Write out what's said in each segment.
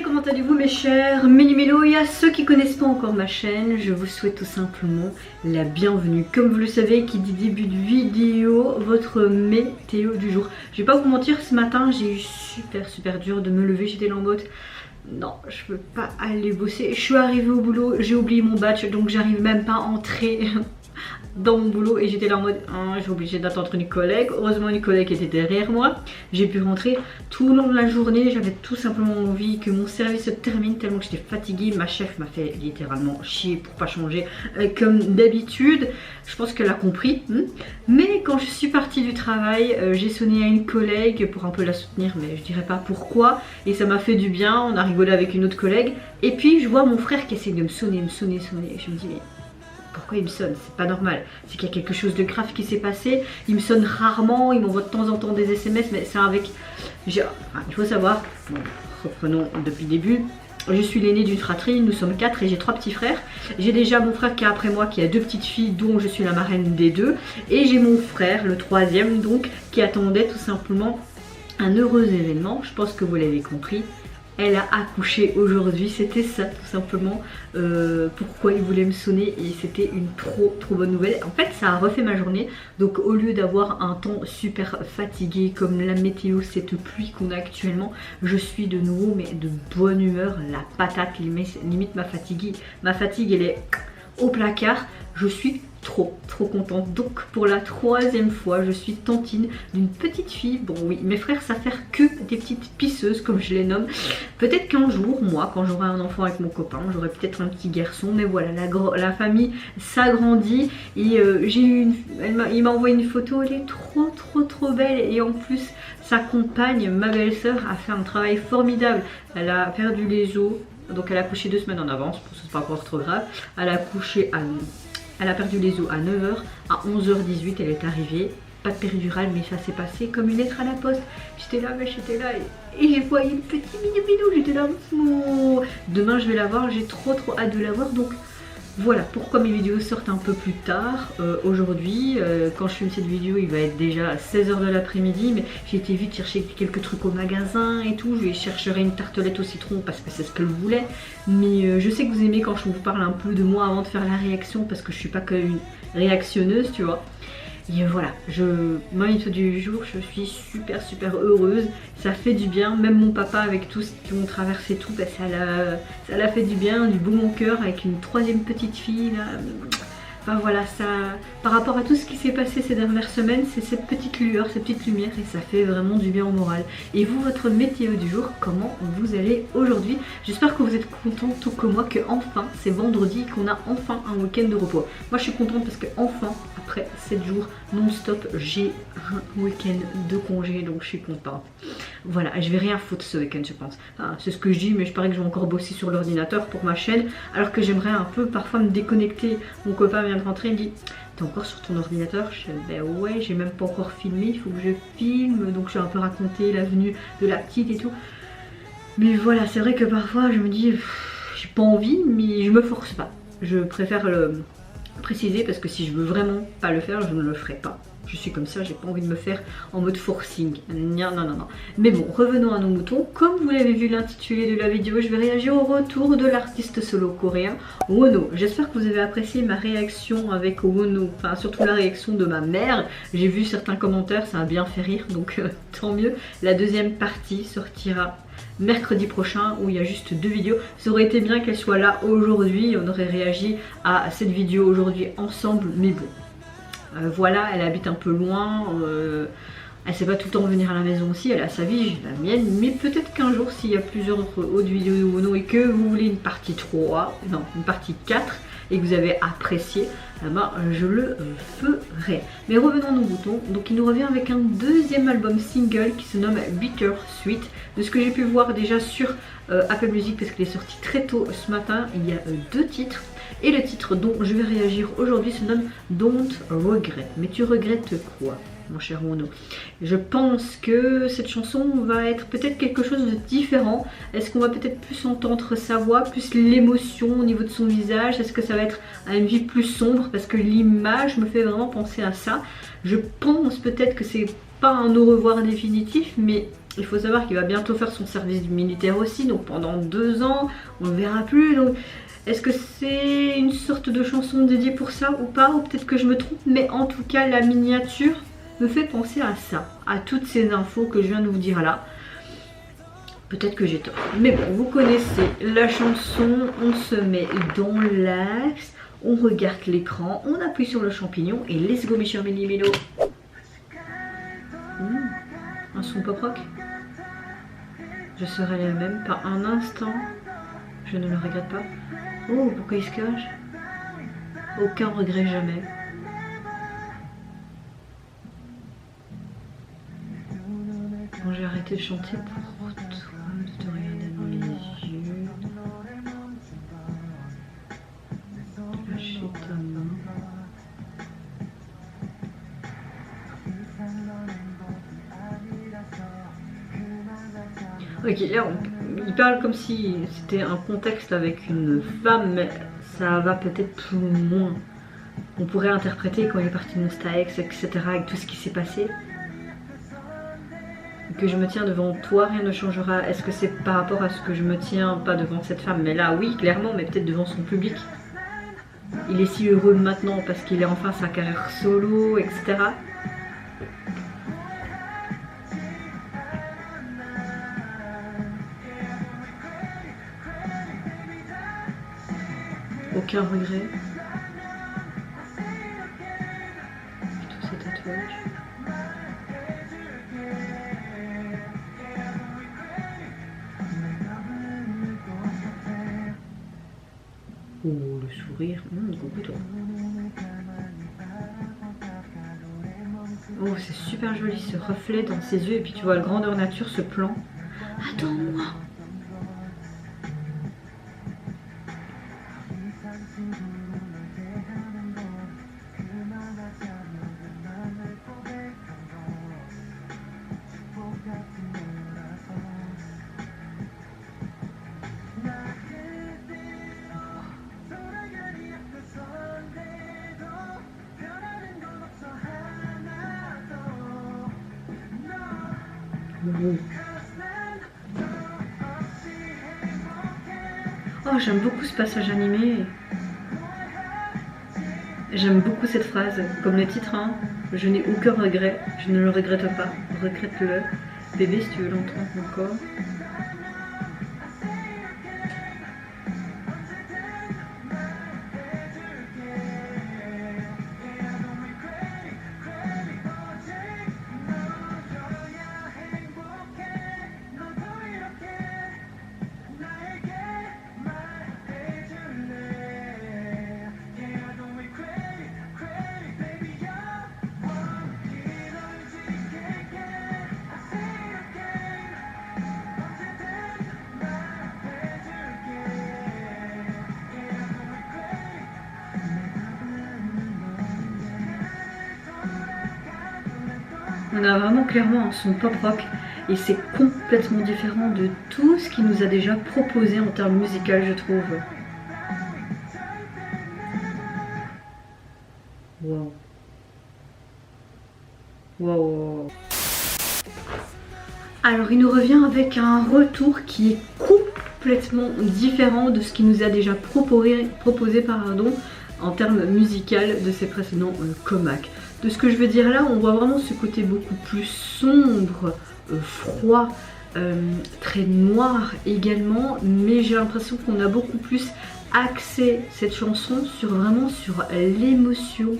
comment allez-vous mes chers Méli-Mélo? Et à ceux qui connaissent pas encore ma chaîne, je vous souhaite tout simplement la bienvenue. Comme vous le savez, qui dit début de vidéo, votre météo du jour. Je vais pas vous mentir, ce matin j'ai eu super dur de me lever, j'étais là en mode non, je peux pas aller bosser. Je suis arrivée au boulot, j'ai oublié mon badge, donc j'arrive même pas à entrer dans mon boulot et j'étais là en mode j'ai obligé d'attendre une collègue. Heureusement une collègue était derrière moi, j'ai pu rentrer. Tout le long de la journée j'avais tout simplement envie que mon service se termine tellement que j'étais fatiguée. Ma chef m'a fait littéralement chier pour pas changer comme d'habitude. Je pense qu'elle a compris, mais quand je suis partie du travail, j'ai sonné à une collègue pour un peu la soutenir, mais je dirais pas pourquoi, et ça m'a fait du bien. On a rigolé avec une autre collègue et puis je vois mon frère qui essaie de me sonner et je me dis mais pourquoi il me sonne? C'est pas normal. C'est qu'il y a quelque chose de grave qui s'est passé. Il me sonne rarement, il m'envoie de temps en temps des SMS, mais c'est avec... il faut savoir, bon, reprenons depuis le début. Je suis l'aînée d'une fratrie, nous sommes 4 et j'ai 3 petits frères. J'ai déjà mon frère qui est après moi, qui a 2 petites filles dont je suis la marraine des 2. Et j'ai mon frère, le 3e donc, qui attendait tout simplement un heureux événement. Je pense que vous l'avez compris. Elle a accouché aujourd'hui, c'était ça tout simplement pourquoi il voulait me sonner, et c'était une trop bonne nouvelle. En fait ça a refait ma journée, donc au lieu d'avoir un temps super fatigué comme la météo, cette pluie qu'on a actuellement, je suis de nouveau mais de bonne humeur, la patate, limite ma fatigue elle est au placard. Je suis trop contente. Donc pour la 3e fois je suis tantine d'une petite fille. Bon oui, mes frères savent faire que des petites pisseuses comme je les nomme. Peut-être qu'un jour, moi quand j'aurai un enfant avec mon copain, j'aurai peut-être un petit garçon, mais voilà, la famille s'agrandit. Et il m'a envoyé une photo, elle est trop belle, et en plus sa compagne, ma belle-sœur, a fait un travail formidable. Elle a perdu les os, donc elle a accouché 2 semaines en avance, pour c'est pas encore trop grave. Elle a accouché elle a perdu les os à 9 h, à 11 h 18 elle est arrivée, pas de péridurale, mais ça s'est passé comme une lettre à la poste. J'étais là et j'ai voyé le petit minou, j'étais là, oh. Demain je vais la voir, j'ai trop hâte de la voir. Donc voilà pourquoi mes vidéos sortent un peu plus tard. Aujourd'hui, quand je filme cette vidéo, il va être déjà 16 h de l'après-midi, mais j'ai été vite chercher quelques trucs au magasin et tout. Je chercherai une tartelette au citron parce que c'est ce qu'elle voulait. Mais je sais que vous aimez quand je vous parle un peu de moi avant de faire la réaction, parce que je suis pas que une réactionneuse, tu vois. Et voilà, ma vidéo du jour, je suis super heureuse. Ça fait du bien, même mon papa avec tout ce qu'ils ont traversé tout, bah, ça l'a fait du bien, du bon au cœur, avec une 3e petite fille là. Enfin voilà, ça, par rapport à tout ce qui s'est passé ces dernières semaines, c'est cette petite lueur, cette petite lumière, et ça fait vraiment du bien au moral. Et vous, votre météo du jour, comment vous allez aujourd'hui? J'espère que vous êtes contents tout comme moi, que enfin c'est vendredi, qu'on a enfin un week-end de repos. Moi je suis contente parce que enfin, après 7 jours non-stop, j'ai un week-end de congé, donc je suis contente. Voilà, je vais rien foutre ce week-end je pense. Enfin, c'est ce que je dis, mais je parie que je vais encore bosser sur l'ordinateur pour ma chaîne, alors que j'aimerais un peu parfois me déconnecter. Mon copain vient de rentrer, il me dit t'es encore sur ton ordinateur? Je dis ben ouais, j'ai même pas encore filmé, il faut que je filme, donc je vais un peu raconter la venue de la petite et tout. Mais voilà, c'est vrai que parfois je me dis j'ai pas envie, mais je me force pas. Je préfère le préciser parce que si je veux vraiment pas le faire, je ne le ferai pas. Je suis comme ça, j'ai pas envie de me faire en mode forcing. Non. Mais bon, revenons à nos moutons. Comme vous l'avez vu l'intitulé de la vidéo, je vais réagir au retour de l'artiste solo coréen Wonho. J'espère que vous avez apprécié ma réaction avec Wonho, enfin surtout la réaction de ma mère. J'ai vu certains commentaires, ça a bien fait rire, donc tant mieux. La 2e partie sortira mercredi prochain, où il y a juste 2 vidéos. Ça aurait été bien qu'elle soit là aujourd'hui, on aurait réagi à cette vidéo aujourd'hui ensemble, mais bon. Voilà, elle habite un peu loin, elle sait pas tout le temps venir à la maison aussi, elle a sa vie, j'ai la mienne, mais peut-être qu'un jour s'il y a plusieurs autres vidéos de Wonho et que vous voulez une partie 3, non, une partie 4 et que vous avez apprécié, eh ben, je le ferai. Mais revenons à nos boutons, donc il nous revient avec un 2e album single qui se nomme Bitter Sweet. De ce que j'ai pu voir déjà sur Apple Music, parce qu'il est sorti très tôt ce matin, il y a 2 titres. Et le titre dont je vais réagir aujourd'hui se nomme Don't Regret. Mais tu regrettes quoi, mon cher Wonho? Je pense que cette chanson va être peut-être quelque chose de différent. Est-ce qu'on va peut-être plus entendre sa voix, plus l'émotion au niveau de son visage? Est-ce que ça va être une vie plus sombre? Parce que l'image me fait vraiment penser à ça. Je pense peut-être que c'est pas un au revoir définitif, mais il faut savoir qu'il va bientôt faire son service militaire aussi, donc pendant 2 ans, on ne le verra plus. Donc est-ce que c'est une sorte de chanson dédiée pour ça ou pas? Ou peut-être que je me trompe, mais en tout cas la miniature me fait penser à ça, à toutes ces infos que je viens de vous dire là. Peut-être que j'ai tort. Mais bon, vous connaissez la chanson, on se met dans l'axe, on regarde l'écran, on appuie sur le champignon et let's go mes chers mini-mélos. Un son pop rock. Je serai la même, pas un instant, je ne le regrette pas. Oh, pourquoi il se cache? Aucun regret jamais. Bon, j'ai arrêté de chanter pour toi, de te regarder dans les yeux. Lâcher ta main. Ok, là il parle comme si c'était un contexte avec une femme, mais ça va peut-être plus loin. On pourrait interpréter quand il est parti de Nostaex, etc., avec tout ce qui s'est passé. Que je me tiens devant toi, rien ne changera. Est-ce que c'est par rapport à ce que je me tiens, pas devant cette femme, mais là oui, clairement, mais peut-être devant son public. Il est si heureux maintenant parce qu'il est enfin sa carrière solo, etc. Aucun regret. Tous ces tatouages. Oh, le sourire. Coucou toi. Oh, c'est super joli ce reflet dans ses yeux. Et puis tu vois, le grandeur nature, ce plan. Attends-moi. Oh, j'aime beaucoup ce passage animé. J'aime beaucoup cette phrase, comme le titre, hein. Je n'ai aucun regret, je ne le regrette pas, regrette-le. Bébé, si tu veux l'entendre encore. On a vraiment clairement un son pop rock et c'est complètement différent de tout ce qu'il nous a déjà proposé en termes musicaux, je trouve. Wow. Wow. Alors il nous revient avec un retour qui est complètement différent de ce qu'il nous a déjà proposé en termes musicaux de ses précédents comebacks. De ce que je veux dire là, on voit vraiment ce côté beaucoup plus sombre, froid, très noir également, mais j'ai l'impression qu'on a beaucoup plus axé cette chanson sur l'émotion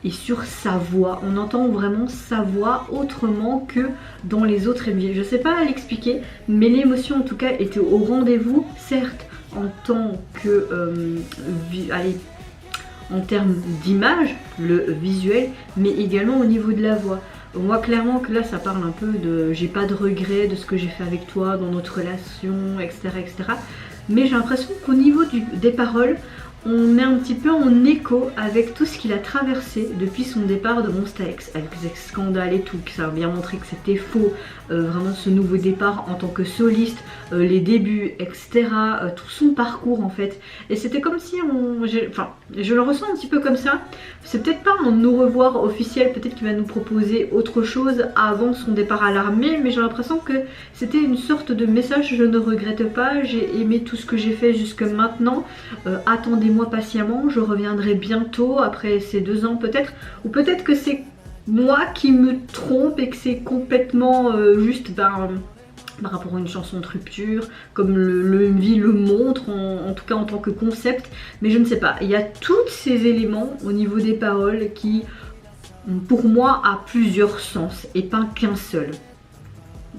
et sur sa voix. On entend vraiment sa voix autrement que dans les autres MV. Je sais pas l'expliquer, mais l'émotion en tout cas était au rendez-vous, certes en tant que en termes d'image, le visuel, mais également au niveau de la voix. On voit clairement que là ça parle un peu de j'ai pas de regret de ce que j'ai fait avec toi dans notre relation, etc. etc. Mais j'ai l'impression qu'au niveau des paroles, on est un petit peu en écho avec tout ce qu'il a traversé depuis son départ de Monsta X, avec les scandales et tout, que ça a bien montré que c'était faux, vraiment ce nouveau départ en tant que soliste, les débuts, etc., tout son parcours en fait. Et c'était comme si je le ressens un petit peu comme ça. C'est peut-être pas un au revoir officiel, peut-être qu'il va nous proposer autre chose avant son départ à l'armée, mais j'ai l'impression que c'était une sorte de message: je ne regrette pas, j'ai aimé tout ce que j'ai fait jusque maintenant, attendez-moi patiemment, je reviendrai bientôt après ces 2 ans peut-être, ou peut-être que c'est moi qui me trompe et que c'est complètement juste par rapport à une chanson de rupture, comme le MV le montre, en tout cas en tant que concept, mais je ne sais pas, il y a tous ces éléments au niveau des paroles qui, pour moi, a plusieurs sens et pas qu'un seul.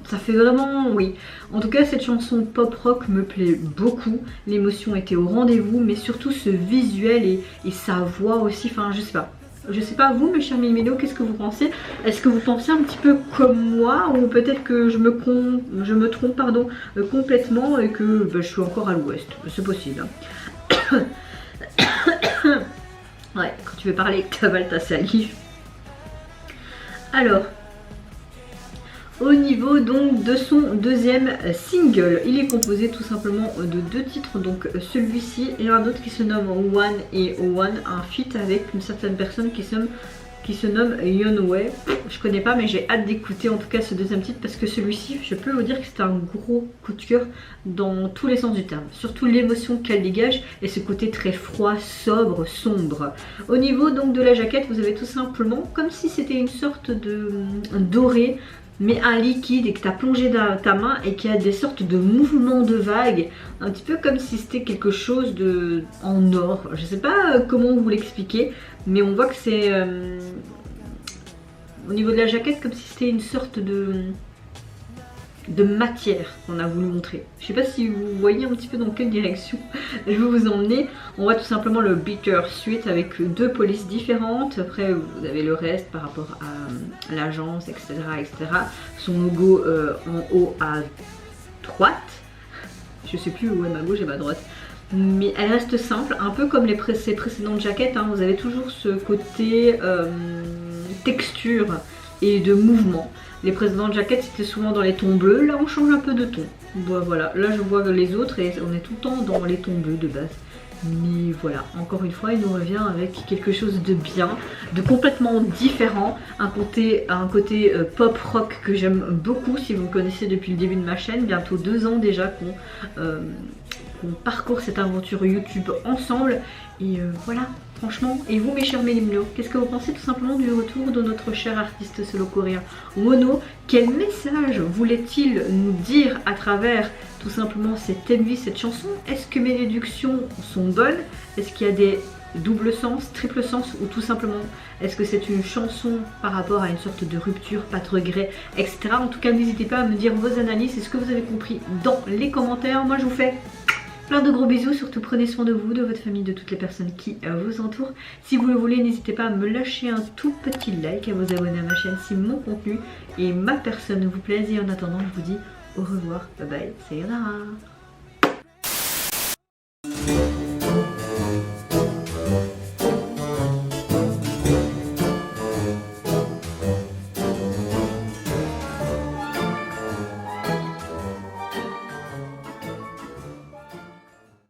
Ça fait vraiment, oui. En tout cas, cette chanson pop rock me plaît beaucoup. L'émotion était au rendez-vous, mais surtout ce visuel et sa voix aussi. Enfin, je sais pas. Je sais pas vous, mes chers Mélo, qu'est-ce que vous pensez? Est-ce que vous pensez un petit peu comme moi, ou peut-être que je me trompe pardon, complètement et que je suis encore à l'ouest? C'est possible. Hein. Ouais, quand tu veux parler et que tu avales ta salive. Alors. Au niveau donc de son deuxième single, il est composé tout simplement de 2 titres, donc celui-ci et un autre qui se nomme One et One, un feat avec une certaine personne qui se nomme Yonway. Je connais pas, mais j'ai hâte d'écouter en tout cas ce deuxième titre, parce que celui-ci, je peux vous dire que c'était un gros coup de cœur dans tous les sens du terme, surtout l'émotion qu'elle dégage et ce côté très froid, sobre, sombre. Au niveau donc de la jaquette, vous avez tout simplement comme si c'était une sorte de doré, mais un liquide, et que tu as plongé dans ta main et qui a des sortes de mouvements de vagues, un petit peu comme si c'était quelque chose en or. Je sais pas comment vous l'expliquer, mais on voit que c'est au niveau de la jaquette comme si c'était une sorte de matière qu'on a voulu montrer. Je sais pas si vous voyez un petit peu dans quelle direction je veux vous emmener. On voit tout simplement le Bitter Sweet avec 2 polices différentes. Après vous avez le reste par rapport à l'agence, etc., etc. Son logo en haut à droite. Je sais plus où est ma gauche et ma droite. Mais elle reste simple, un peu comme ses précédentes jaquettes. Hein. Vous avez toujours ce côté texture et de mouvement. Les précédentes jaquettes c'était souvent dans les tons bleus, là on change un peu de ton. Bon, voilà, là je vois les autres et on est tout le temps dans les tons bleus de base. Mais voilà, encore une fois il nous revient avec quelque chose de bien, de complètement différent, un côté pop rock que j'aime beaucoup. Si vous me connaissez depuis le début de ma chaîne, bientôt 2 ans déjà qu'on parcourt cette aventure YouTube ensemble, et voilà. Franchement, et vous mes chers Mélimno, qu'est-ce que vous pensez tout simplement du retour de notre cher artiste solo coréen Wonho? Quel message voulait-il nous dire à travers tout simplement cette MV, cette chanson? Est-ce que mes déductions sont bonnes? Est-ce qu'il y a des doubles sens, triple sens, ou tout simplement est-ce que c'est une chanson par rapport à une sorte de rupture, pas de regret, etc. En tout cas, n'hésitez pas à me dire vos analyses et ce que vous avez compris dans les commentaires. Moi je vous fais plein de gros bisous, surtout prenez soin de vous, de votre famille, de toutes les personnes qui vous entourent. Si vous le voulez, n'hésitez pas à me lâcher un tout petit like, à vous abonner à ma chaîne si mon contenu et ma personne vous plaisent. Et en attendant, je vous dis au revoir, bye bye, sayonara.